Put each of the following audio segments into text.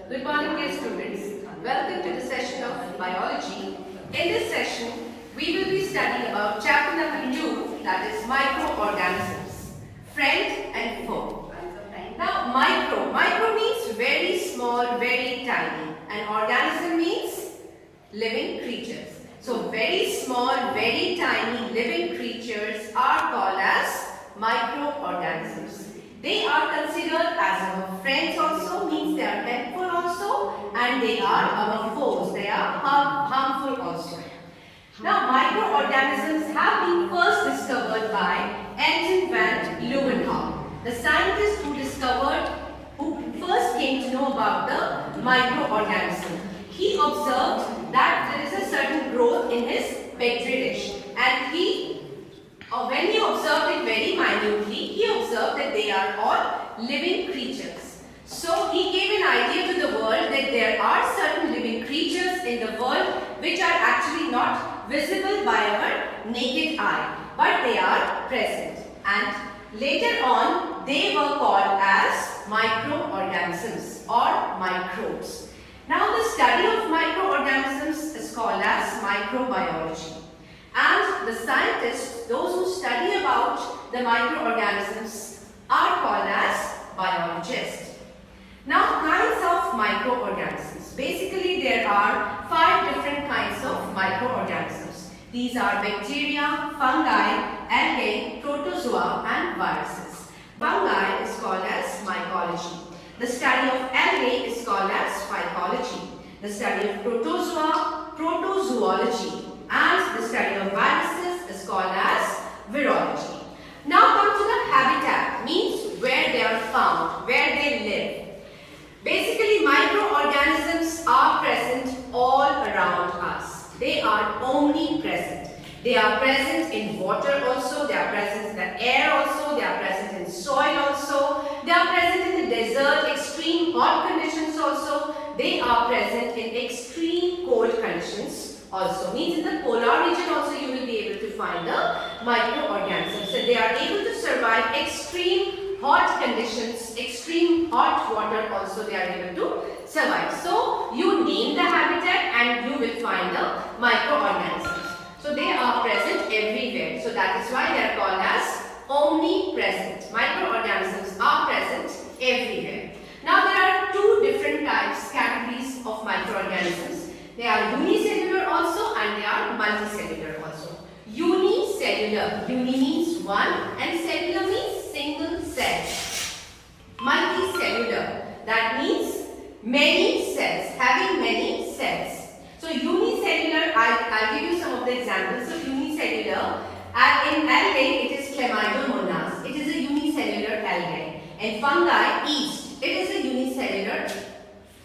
Good morning, dear students. Welcome to the session of biology. In this session, we will be studying about chapter number 2, that is microorganisms, friend and foe. Now, micro means very small, very tiny, and organism means living creatures. So, very small, very tiny living creatures are called as microorganisms. They are considered as our friends also, means they are helpful also, and they are our foes, they are harmful also. Now, microorganisms have been first discovered by Anton van Leeuwenhoek, the scientist who first came to know about the microorganism. He observed that there is a certain growth in his petri dish, and when he observed it very minutely, he observed that they are all living creatures. So he gave an idea to the world that there are certain living creatures in the world which are actually not visible by our naked eye, but they are present. And later on, they were called as microorganisms or microbes. Now the study of microorganisms is called as microbiology. And the scientists, those who study about the microorganisms, are called as biologists. Now, kinds of microorganisms. Basically, there are 5 different kinds of microorganisms. These are bacteria, fungi, algae, protozoa, and viruses. Fungi is called as mycology. The study of algae is called as phycology. The study of protozoa, protozoology. And the study of viruses is called as virology. Now come to the habitat, means where they are found, where they live. Basically, microorganisms are present all around us. They are omnipresent. They are present in water also, they are present in the air also, they are present in soil also, they are present in the desert, extreme hot conditions also, they are present in extreme cold conditions also. Means in the polar region also you will be able to find the microorganisms. So they are able to survive extreme hot conditions, extreme hot water also they are able to survive. So you name the habitat and you will find the microorganisms. So they are present everywhere. So that is why they are called as omnipresent. Microorganisms are present everywhere. Now there are 2 different categories of microorganisms. They are unicellular also and they are multicellular also. Unicellular, uni means one and cellular means single cell. Multicellular, that means many cells, having many cells. So unicellular, I'll give you some of the examples of unicellular. In algae, it is Chlamydomonas. It is a unicellular algae. And fungi, yeast. It is a unicellular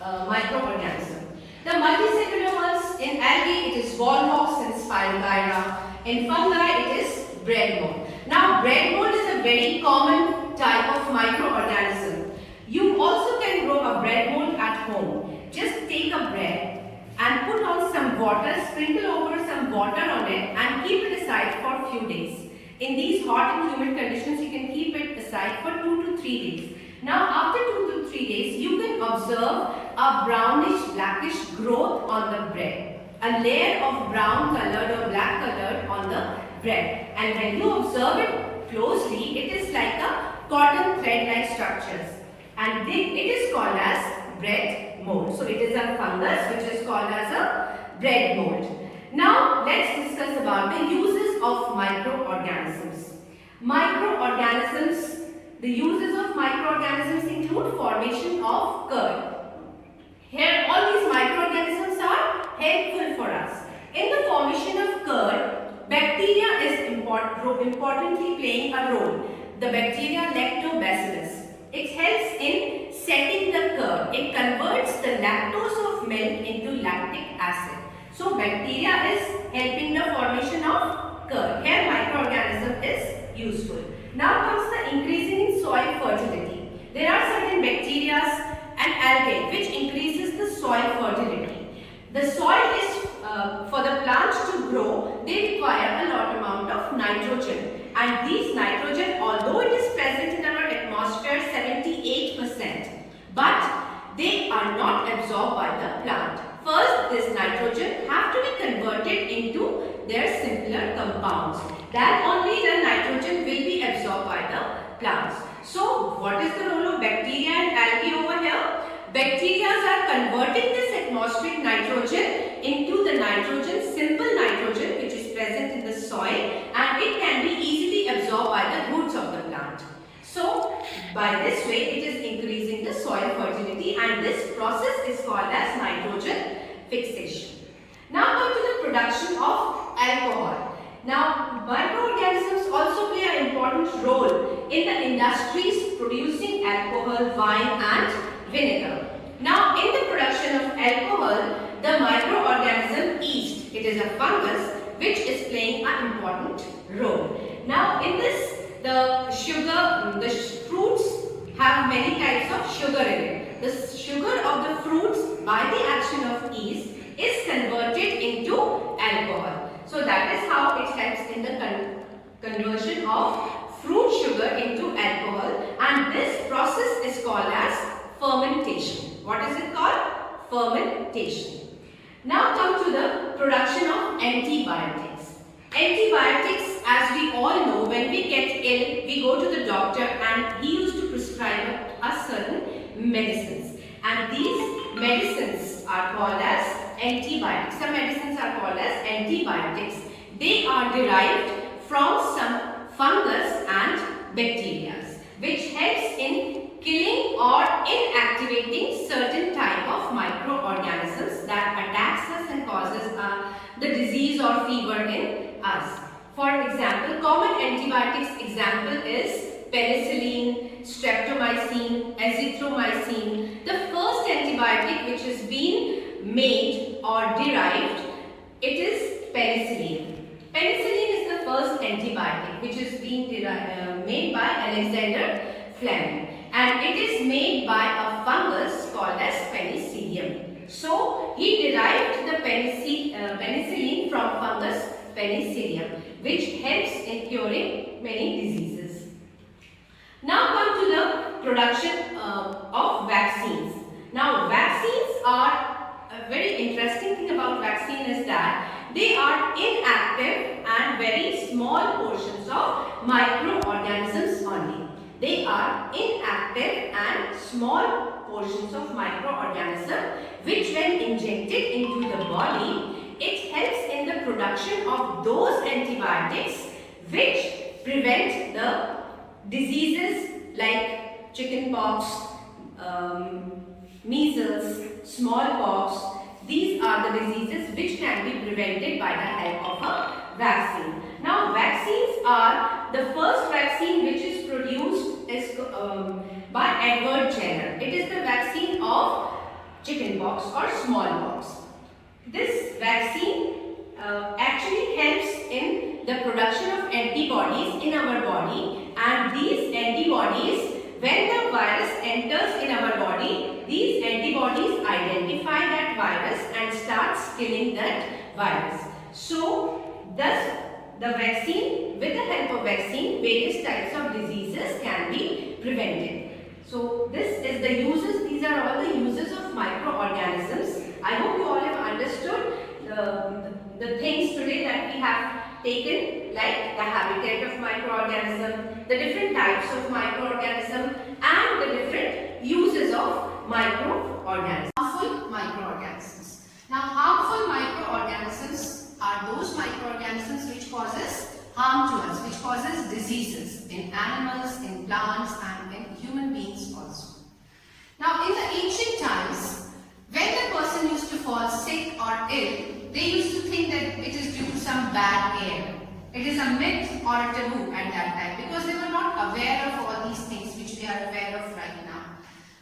microorganism. The multicellular ones, in algae it is ball moths and Spirogyra. In fungi it is bread mold. Now bread mold is a very common type of microorganism. You also can grow a bread mold at home. Just take a bread and put on some water, sprinkle over some water on it and keep it aside for a few days. In these hot and humid conditions you can keep it aside for 2 to 3 days. Now after 2 to 3 days you can observe a brownish blackish growth on the bread. A layer of brown colored or black colored on the bread. And when you observe it closely, it is like a cotton thread like structures. And it is called as bread mold. So it is a fungus which is called as a bread mold. Now let's discuss about the uses of microorganisms. Microorganisms, the uses of microorganisms include formation of curd. Here all these microorganisms are helpful for us. In the formation of curd, bacteria is importantly playing a role. The bacteria Lactobacillus. It helps in setting the curd. It converts the lactose of milk into lactic acid. So bacteria is helping the formation of curd. Here microorganism is useful. Now comes the increasing in soil fertility. There are certain bacteria and algae which increases the soil fertility. The soil is for the plants to grow, they require a lot amount of nitrogen. And these nitrogen, although it is present in our atmosphere 78%, but they are not absorbed by the plant. First, this nitrogen have to be converted into their simpler compounds. Then only the nitrogen will be absorbed by the plants. So, what is the role of bacteria and algae over here? Bacteria are converting this atmospheric nitrogen into the nitrogen, simple nitrogen which is present in the soil, and it can be easily absorbed by the roots of the plant. So, by this way it is increasing the soil fertility, and this process is called as nitrogen fixation. Now come to the production of alcohol. Now, microorganisms also play an important role in the industries producing alcohol, wine and vinegar. Now, in the production of alcohol, the microorganism yeast, it is a fungus which is playing an important role. Now, in this, the sugar, the fruits have many types of sugar in it. The sugar of the fruits, by the action of yeast, is converted into alcohol. So that is how it helps in the conversion of fruit sugar into alcohol, and this process is called as fermentation. What is it called? Fermentation. Now come to the production of antibiotics. Antibiotics, as we all know, when we get ill, we go to the doctor and he used to prescribe us certain medicines. And these medicines are called as antibiotics. Some medicines are called as antibiotics. They are derived from some fungus and bacteria, which helps in killing or inactivating certain type of microorganisms that attacks us and causes the disease or fever in us. For example, common antibiotics example is penicillin, streptomycin, azithromycin. The first antibiotic which has been made or derived, it is penicillin. Penicillin is the first antibiotic which is being made by Alexander Fleming, and it is made by a fungus called as Penicillium. So he derived the penicillin from fungus Penicillium, which helps in curing many diseases. Now come to the production of vaccines. Now vaccines are a very interesting thing about vaccine is that they are inactive and very small portions of microorganisms only. They are inactive and small portions of microorganisms which when injected into the body, it helps in the production of those antibiotics which prevent the diseases like chickenpox, measles, smallpox. These are the diseases which can be prevented by the help of a vaccine. Now, vaccines are the first vaccine which is produced is by Edward Jenner. It is the vaccine of chickenpox or smallpox. This vaccine actually helps in the production of antibodies in our body, and these antibodies, when the virus enters in our body, these antibodies identify that virus and starts killing that virus. So, thus the vaccine, with the help of vaccine, various types of diseases can be prevented. So, this is the uses, these are all the uses of microorganisms. I hope you all have understood the things today that we have taken, like the habitat of microorganism, the different types of microorganism, and the different uses of microorganisms. Harmful microorganisms. Now, harmful microorganisms are those microorganisms which causes harm to us, which causes diseases in animals, in plants, and in human beings also. Now, in the ancient times, when the person used to fall sick or ill, they used to think that it is due to some bad air. It is a myth or a taboo at that time because they were not aware of all these things which we are aware of right now.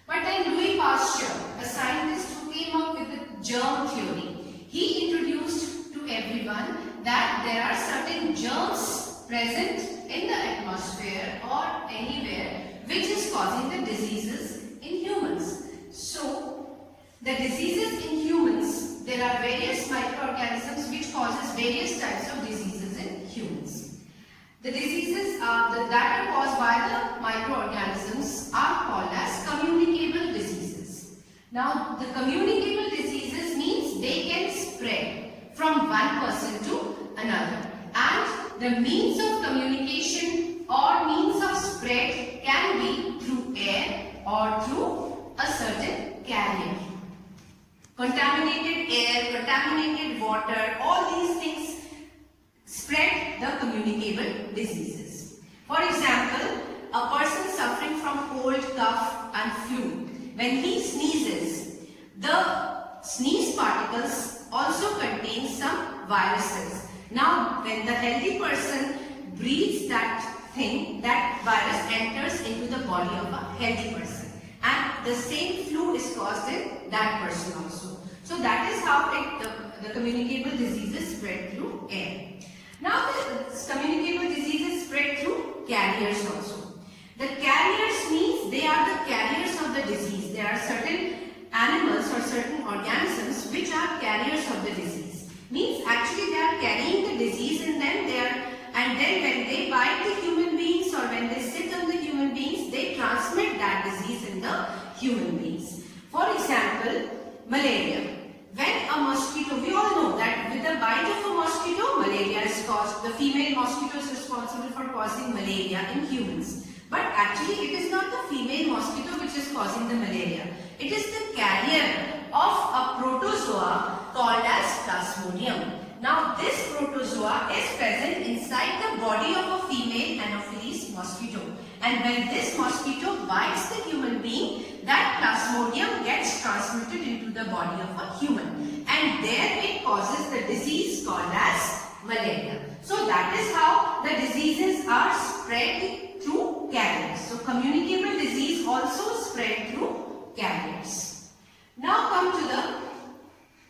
But then Louis Pasteur, a scientist who came up with the germ theory, he introduced to everyone that there are certain germs present in the atmosphere or anywhere which is causing the diseases in humans. So, the diseases in humans, there are various microorganisms which causes various types of diseases in humans. The diseases that are caused by the microorganisms are called as communicable diseases. Now, the communicable diseases means they can spread from one person to another, and the means of communication or means of spread can be through air or through a certain carrier. Contaminated air, contaminated water, all these things spread the communicable diseases. For example, a person suffering from cold, cough and flu, when he sneezes, the sneeze particles also contain some viruses. Now, when the healthy person breathes that thing, that virus enters into the body of a healthy person, and the same flu is caused in that person also. So that is how the communicable diseases spread through air. Now, the communicable diseases spread through carriers also. The carriers means they are the carriers of the disease. There are certain animals or certain organisms which are carriers of the disease. Means actually they are carrying the disease in them, and then when they bite the human beings or when they sit on the human beings, they transmit that disease in the human beings. For example, malaria. When a mosquito, we all know that with the bite of a mosquito, malaria is caused. The female mosquito is responsible for causing malaria in humans. But actually it is not the female mosquito which is causing the malaria. It is the carrier of a protozoa called as Plasmodium. Now this protozoa is present inside the body of a female Anopheles mosquito. And when this mosquito bites the human being, that Plasmodium gets transmitted into the body of a human. And there it causes the disease called as malaria. So that is how the diseases are spread through carriers. So communicable disease also spread through carriers. Now come to the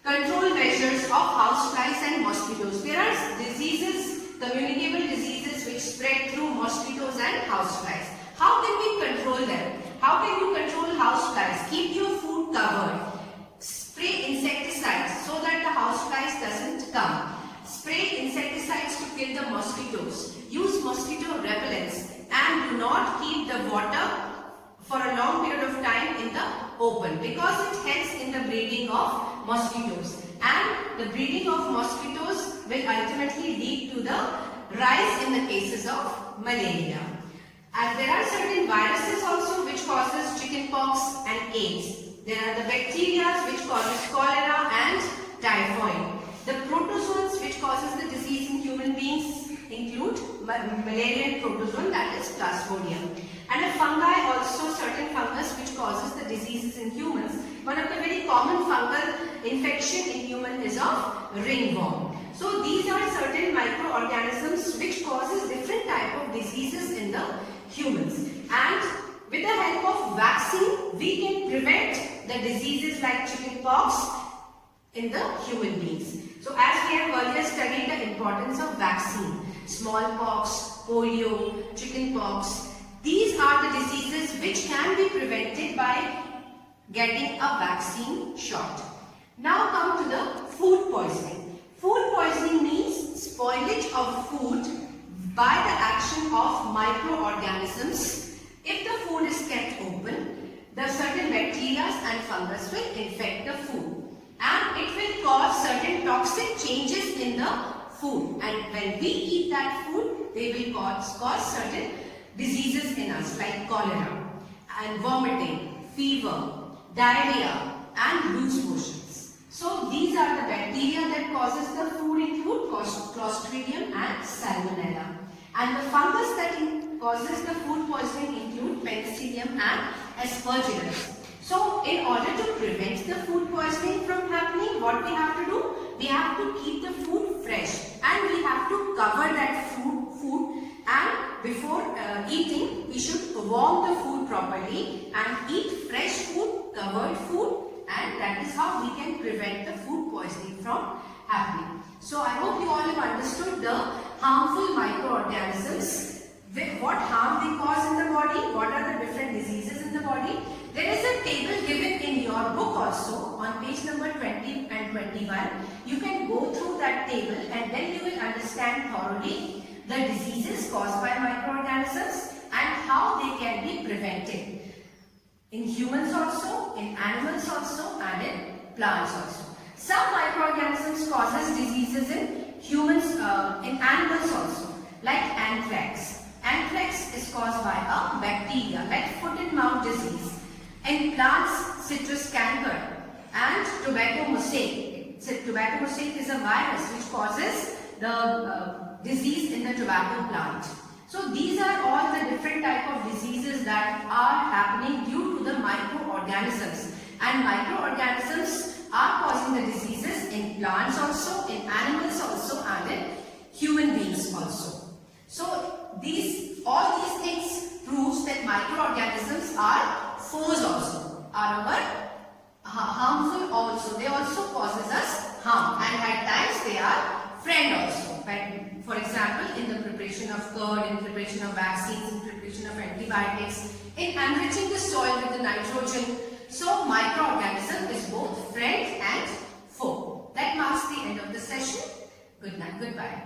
control measures of houseflies and mosquitoes. There are diseases, communicable diseases which spread through mosquitoes and houseflies. How can we control them? How can you control houseflies? Keep your food covered. Spray insecticides so that the houseflies doesn't come. Spray insecticides to kill the mosquitoes. Use mosquito repellents and do not keep the water for a long period of time in the open because it helps in the breeding of mosquitoes, and the breeding of mosquitoes will ultimately lead to the rise in the cases of malaria. And there are certain viruses also which causes chickenpox and AIDS. There are the bacteria which causes cholera and typhoid. The protozoans which causes the disease in human beings include malarial protozoan, that is Plasmodium. And a fungi also, certain fungus which causes the diseases in humans. One of the very common fungal infection in human is of ringworm. So these are certain microorganisms which causes different type of diseases in the humans. And with the help of vaccine, we can prevent the diseases like chickenpox in the human beings. So as we have earlier studied the importance of vaccine, smallpox, polio, chickenpox, these are the diseases which can be prevented by getting a vaccine shot. Now come to the food poisoning. Food poisoning means spoilage of food by the action of microorganisms. If the food is kept open, the certain bacteria and fungus will infect the food, and it will cause certain toxic changes in the food, and when we eat that food, they will cause certain diseases in us like cholera and vomiting, fever, diarrhea and loose motions. So these are the bacteria that causes the food include Clostridium and Salmonella, and the fungus that causes the food poisoning include Penicillium and Aspergillus. So in order to prevent the food poisoning from happening, what we have to do? We have to keep the food fresh, and we have to cover that food, and before eating we should warm the food properly and eat fresh food, covered food, and that is how we can prevent the food poisoning from happening. So I hope you all have understood the harmful microorganisms, what harm they cause in the body, what are the different diseases in the body. There is a table given in your book also on page number 20 and 21. You can go through that table and then you will understand thoroughly the diseases caused by microorganisms and how they can be prevented. in humans also, in animals also, and in plants also. Some microorganisms causes diseases in humans, in animals also, like anthrax. Anthrax is caused by a bacteria like foot and mouth disease. In plants, citrus canker and tobacco mosaic. So, tobacco mosaic is a virus which causes the disease in the tobacco plant. So these are all the different type of diseases that are happening due to the microorganisms, and microorganisms are causing the diseases in plants also, in animals also, and in human beings also. So all these things proves that microorganisms are foes also, are harmful also. They also causes us harm, and at times they are friend also. For example, in the preparation of curd, in preparation of vaccines, in preparation of antibiotics, in enriching the soil with the nitrogen. So microorganism is both friend and foe. That marks the end of the session. Good night. Goodbye.